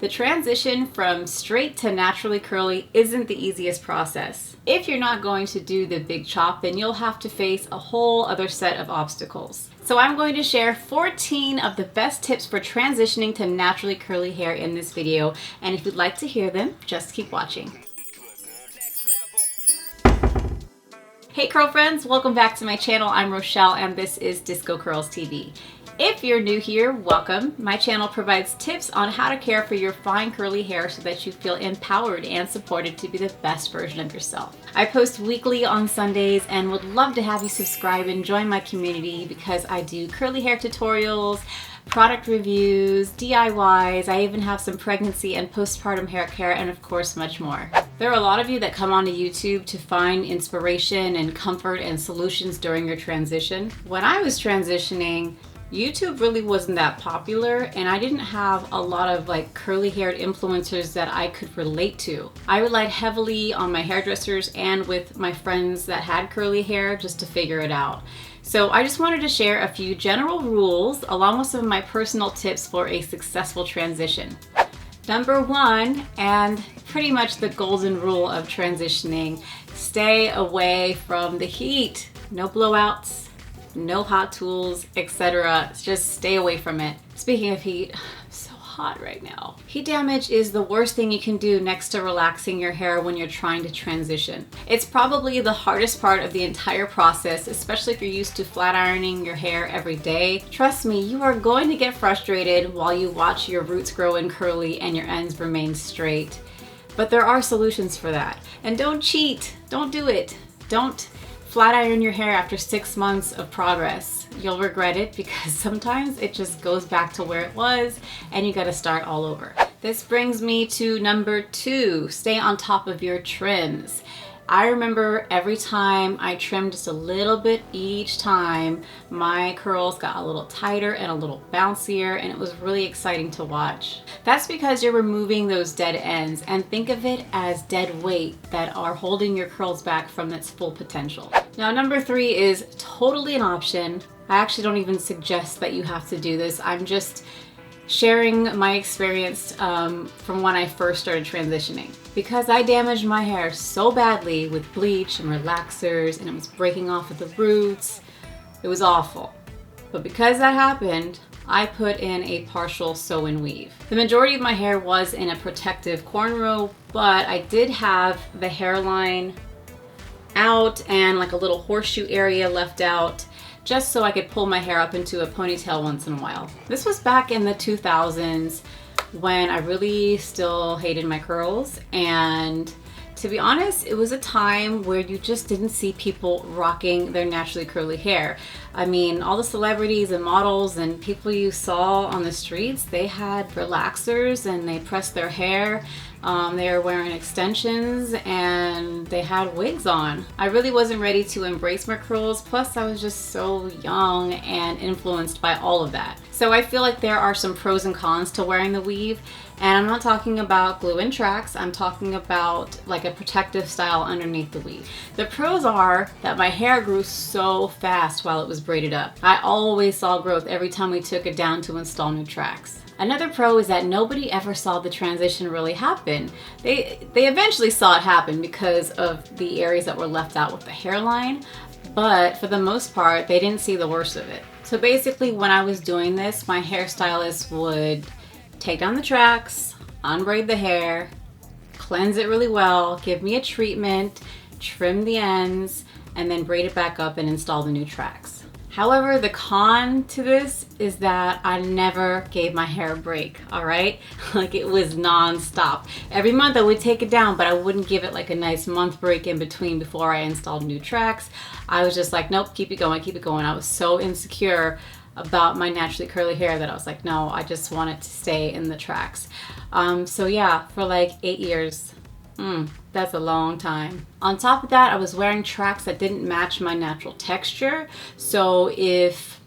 The transition from straight to naturally curly isn't the easiest process. If you're not going to do the big chop, then you'll have to face a whole other set of obstacles. So I'm going to share 14 of the best tips for transitioning to naturally curly hair in this video, and if you'd like to hear them, just keep watching. Hey curl friends, welcome back to my channel. I'm Rochelle and this is Discocurlstv. If you're new here, welcome. My channel provides tips on how to care for your fine curly hair so that you feel empowered and supported to be the best version of yourself. I post weekly on Sundays and would love to have you subscribe and join my community because I do curly hair tutorials, product reviews, DIYs, I even have some pregnancy and postpartum hair care, and of course much more. There are a lot of you that come onto YouTube to find inspiration and comfort and solutions during your transition. When I was transitioning, YouTube really wasn't that popular and I didn't have a lot of like curly haired influencers that I could relate to. I relied heavily on my hairdressers and with my friends that had curly hair just to figure it out. So I just wanted to share a few general rules along with some of my personal tips for a successful transition. Number one, and pretty much the golden rule of transitioning, stay away from the heat. No blowouts, no hot tools, etc. Just stay away from it. Speaking of heat, I'm so hot right now. Heat damage is the worst thing you can do next to relaxing your hair when you're trying to transition. It's probably the hardest part of the entire process, especially if you're used to flat ironing your hair every day. Trust me, you are going to get frustrated while you watch your roots grow in curly and your ends remain straight. But there are solutions for that. And don't cheat. Don't do it. Don't flat iron your hair after 6 months of progress. You'll regret it because sometimes it just goes back to where it was and you gotta start all over. This brings me to number two, stay on top of your trims. I remember every time I trimmed just a little bit each time, my curls got a little tighter and a little bouncier, and it was really exciting to watch. That's because you're removing those dead ends, and think of it as dead weight that are holding your curls back from its full potential. Now, number three is totally an option. I actually don't even suggest that you have to do this. I'm just sharing my experience from when I first started transitioning. Because I damaged my hair so badly with bleach and relaxers and it was breaking off at the roots, it was awful. But because that happened, I put in a partial sew and weave. The majority of my hair was in a protective cornrow, but I did have the hairline out and like a little horseshoe area left out, just so I could pull my hair up into a ponytail once in a while. This was back in the 2000s when I really still hated my curls, and to be honest, it was a time where you just didn't see people rocking their naturally curly hair. I mean, all the celebrities and models and people you saw on the streets, they had relaxers and they pressed their hair. They were wearing extensions and they had wigs on. I really wasn't ready to embrace my curls, plus I was just so young and influenced by all of that. So I feel like there are some pros and cons to wearing the weave, and I'm not talking about glue-in tracks, I'm talking about like a protective style underneath the weave. The pros are that my hair grew so fast while it was braided up. I always saw growth every time we took it down to install new tracks. Another pro is that nobody ever saw the transition really happen. They eventually saw it happen because of the areas that were left out with the hairline, but for the most part, they didn't see the worst of it. So basically, when I was doing this, my hairstylist would take down the tracks, unbraid the hair, cleanse it really well, give me a treatment, trim the ends, and then braid it back up and install the new tracks. However, the con to this is that I never gave my hair a break, all right? Like, it was non-stop. Every month I would take it down, but I wouldn't give it like a nice month break in between before I installed new tracks. I was just like, nope, keep it going, keep it going. I was so insecure about my naturally curly hair that I was like, no, I just want it to stay in the tracks. So yeah, for like 8 years. That's a long time. On top of that, I was wearing tracks that didn't match my natural texture. So if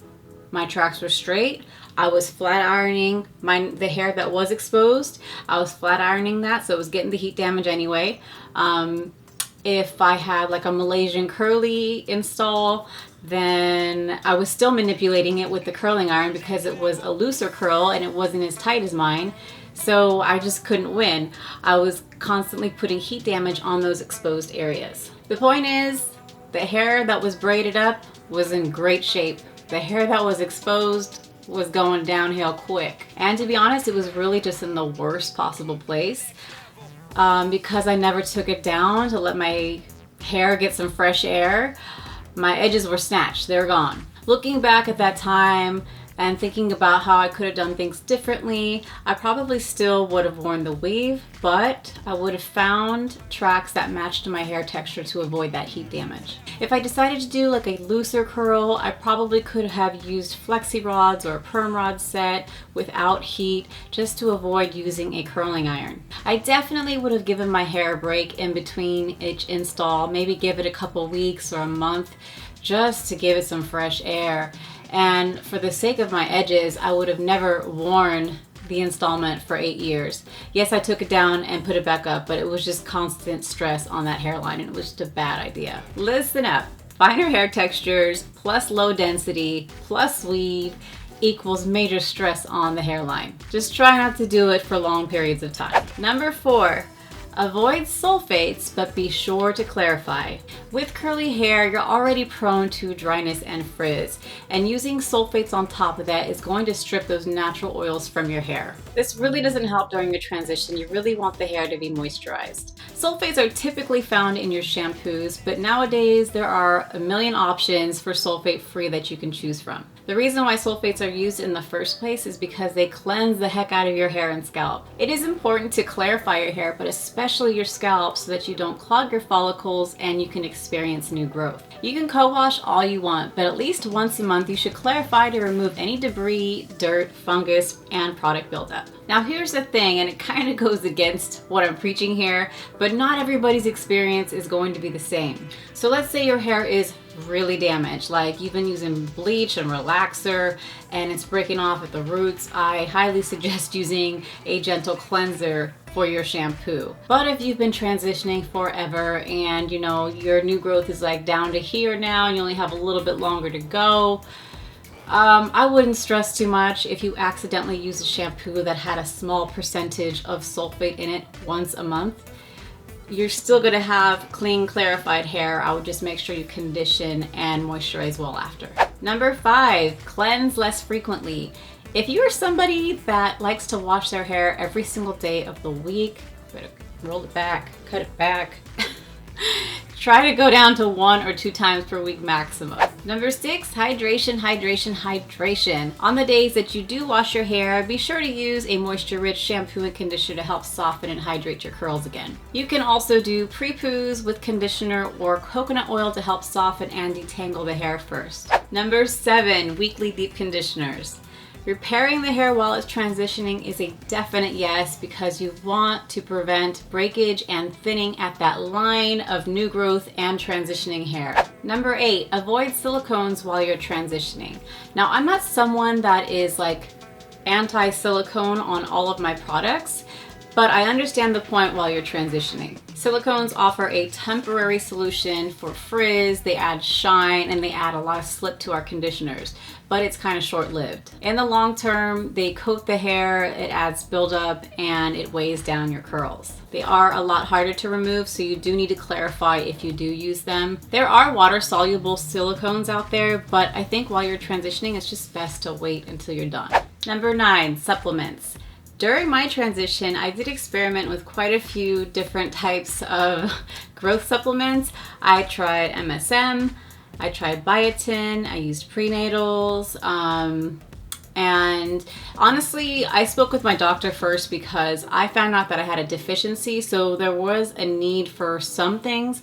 my tracks were straight, I was flat ironing the hair that was exposed. I was flat ironing that, so it was getting the heat damage anyway. If I had like a Malaysian curly install, then I was still manipulating it with the curling iron because it was a looser curl and it wasn't as tight as mine. So I just couldn't win. I was constantly putting heat damage on those exposed areas. The point is, the hair that was braided up was in great shape. The hair that was exposed was going downhill quick. And to be honest, it was really just in the worst possible place because I never took it down to let my hair get some fresh air. My edges were snatched, they're gone. Looking back at that time and thinking about how I could have done things differently, I probably still would have worn the weave, but I would have found tracks that matched my hair texture to avoid that heat damage. If I decided to do like a looser curl, I probably could have used Flexi-Rods or a Perm rod set without heat just to avoid using a curling iron. I definitely would have given my hair a break in between each install, maybe give it a couple weeks or a month just to give it some fresh air. And for the sake of my edges, I would have never worn the installment for 8 years. Yes, I took it down and put it back up, but it was just constant stress on that hairline and it was just a bad idea. Listen up. Finer hair textures plus low density plus weave equals major stress on the hairline. Just try not to do it for long periods of time. Number 4. Avoid sulfates, but be sure to clarify. With curly hair, you're already prone to dryness and frizz, and using sulfates on top of that is going to strip those natural oils from your hair. This really doesn't help during your transition. You really want the hair to be moisturized. Sulfates are typically found in your shampoos, but nowadays there are a million options for sulfate-free that you can choose from. The reason why sulfates are used in the first place is because they cleanse the heck out of your hair and scalp. It is important to clarify your hair, but especially your scalp, so that you don't clog your follicles and you can experience new growth. You can co-wash all you want, but at least once a month you should clarify to remove any debris, dirt, fungus, and product buildup. Now here's the thing, and it kind of goes against what I'm preaching here, but not everybody's experience is going to be the same. So let's say your hair is really damaged, like you've been using bleach and relaxer and it's breaking off at the roots. I highly suggest using a gentle cleanser for your shampoo. But if you've been transitioning forever and you know your new growth is like down to here now and you only have a little bit longer to go, I wouldn't stress too much if you accidentally use a shampoo that had a small percentage of sulfate in it once a month. You're still going to have clean, clarified hair. I would just make sure you condition and moisturize well after. Number 5, cleanse less frequently. If you are somebody that likes to wash their hair every single day of the week, better roll it back, cut it back. Try to go down to 1 or 2 times per week maximum. Number 6, hydration, hydration, hydration. On the days that you do wash your hair, be sure to use a moisture-rich shampoo and conditioner to help soften and hydrate your curls again. You can also do pre-poos with conditioner or coconut oil to help soften and detangle the hair first. Number 7, weekly deep conditioners. Repairing the hair while it's transitioning is a definite yes, because you want to prevent breakage and thinning at that line of new growth and transitioning hair. Number 8, avoid silicones while you're transitioning. Now, I'm not someone that is like anti-silicone on all of my products, but I understand the point while you're transitioning. Silicones offer a temporary solution for frizz, they add shine, and they add a lot of slip to our conditioners, but it's kind of short-lived. In the long term, they coat the hair, it adds buildup, and it weighs down your curls. They are a lot harder to remove, so you do need to clarify if you do use them. There are water-soluble silicones out there, but I think while you're transitioning, it's just best to wait until you're done. Number 9, supplements. During my transition, I did experiment with quite a few different types of growth supplements. I tried MSM, I tried biotin, I used prenatals, and honestly, I spoke with my doctor first because I found out that I had a deficiency, so there was a need for some things.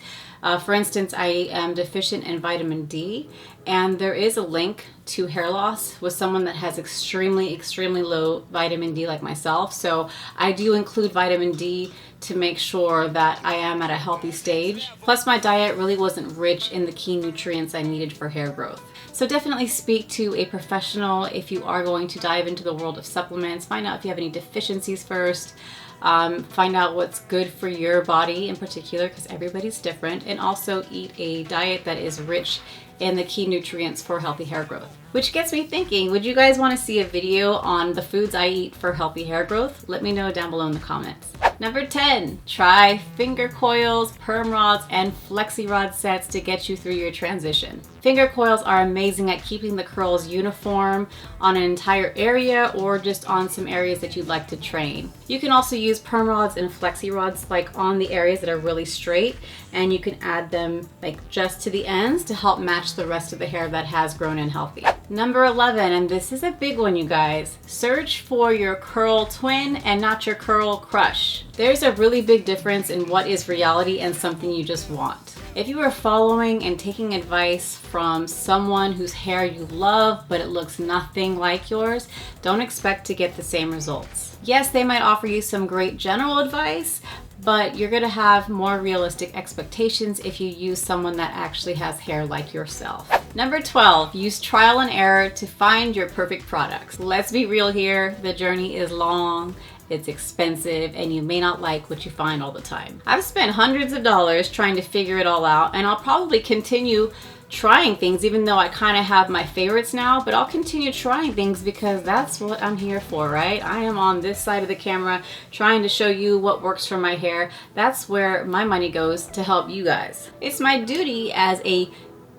For instance, I am deficient in vitamin D, and there is a link to hair loss with someone that has extremely low vitamin D like myself. So I do include vitamin D to make sure that I am at a healthy stage. Plus, my diet really wasn't rich in the key nutrients I needed for hair growth. So definitely speak to a professional if you are going to dive into the world of supplements. Find out if you have any deficiencies first. Find out what's good for your body in particular, because everybody's different, and also eat a diet that is rich in the key nutrients for healthy hair growth. Which gets me thinking, would you guys want to see a video on the foods I eat for healthy hair growth? Let me know down below in the comments. Number 10, try finger coils, perm rods, and Flexi-Rod sets to get you through your transition. Finger coils are amazing at keeping the curls uniform on an entire area or just on some areas that you'd like to train. You can also use perm rods and Flexi-Rods like on the areas that are really straight, and you can add them like just to the ends to help match the rest of the hair that has grown in healthy. Number 11, and this is a big one, you guys. Search for your curl twin and not your curl crush. There's a really big difference in what is reality and something you just want. If you are following and taking advice from someone whose hair you love but it looks nothing like yours, don't expect to get the same results. Yes, they might offer you some great general advice, but you're gonna have more realistic expectations if you use someone that actually has hair like yourself. Number 12, use trial and error to find your perfect products. Let's be real here, the journey is long, it's expensive, and you may not like what you find all the time. I've spent hundreds of dollars trying to figure it all out, and I'll probably continue trying things even though I kind of have my favorites now, but I'll continue trying things because that's what I'm here for, right? I am on this side of the camera trying to show you what works for my hair. That's where my money goes, to help you guys. It's my duty as a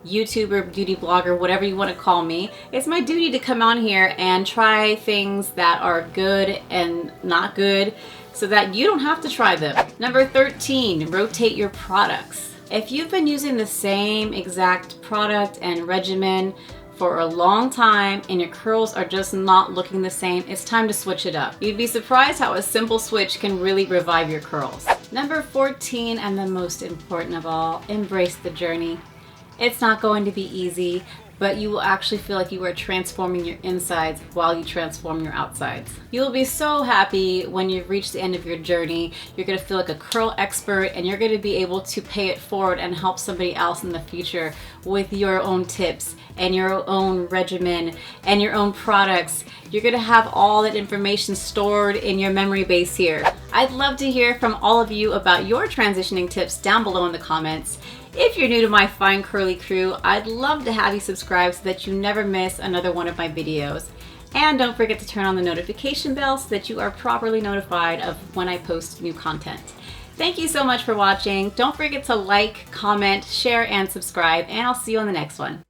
YouTuber, beauty blogger, whatever you want to call me. It's my duty to come on here and try things that are good and not good so that you don't have to try them. Number 13, rotate your products. If you've been using the same exact product and regimen for a long time and your curls are just not looking the same, it's time to switch it up. You'd be surprised how a simple switch can really revive your curls. Number 14, and the most important of all, embrace the journey. It's not going to be easy, but you will actually feel like you are transforming your insides while you transform your outsides. You'll be so happy when you've reached the end of your journey. You're gonna feel like a curl expert, and you're gonna be able to pay it forward and help somebody else in the future with your own tips and your own regimen and your own products. You're gonna have all that information stored in your memory base here. I'd love to hear from all of you about your transitioning tips down below in the comments. If you're new to my fine curly crew, I'd love to have you subscribe so that you never miss another one of my videos. And don't forget to turn on the notification bell so that you are properly notified of when I post new content. Thank you so much for watching. Don't forget to like, comment, share, and subscribe, and I'll see you on the next one.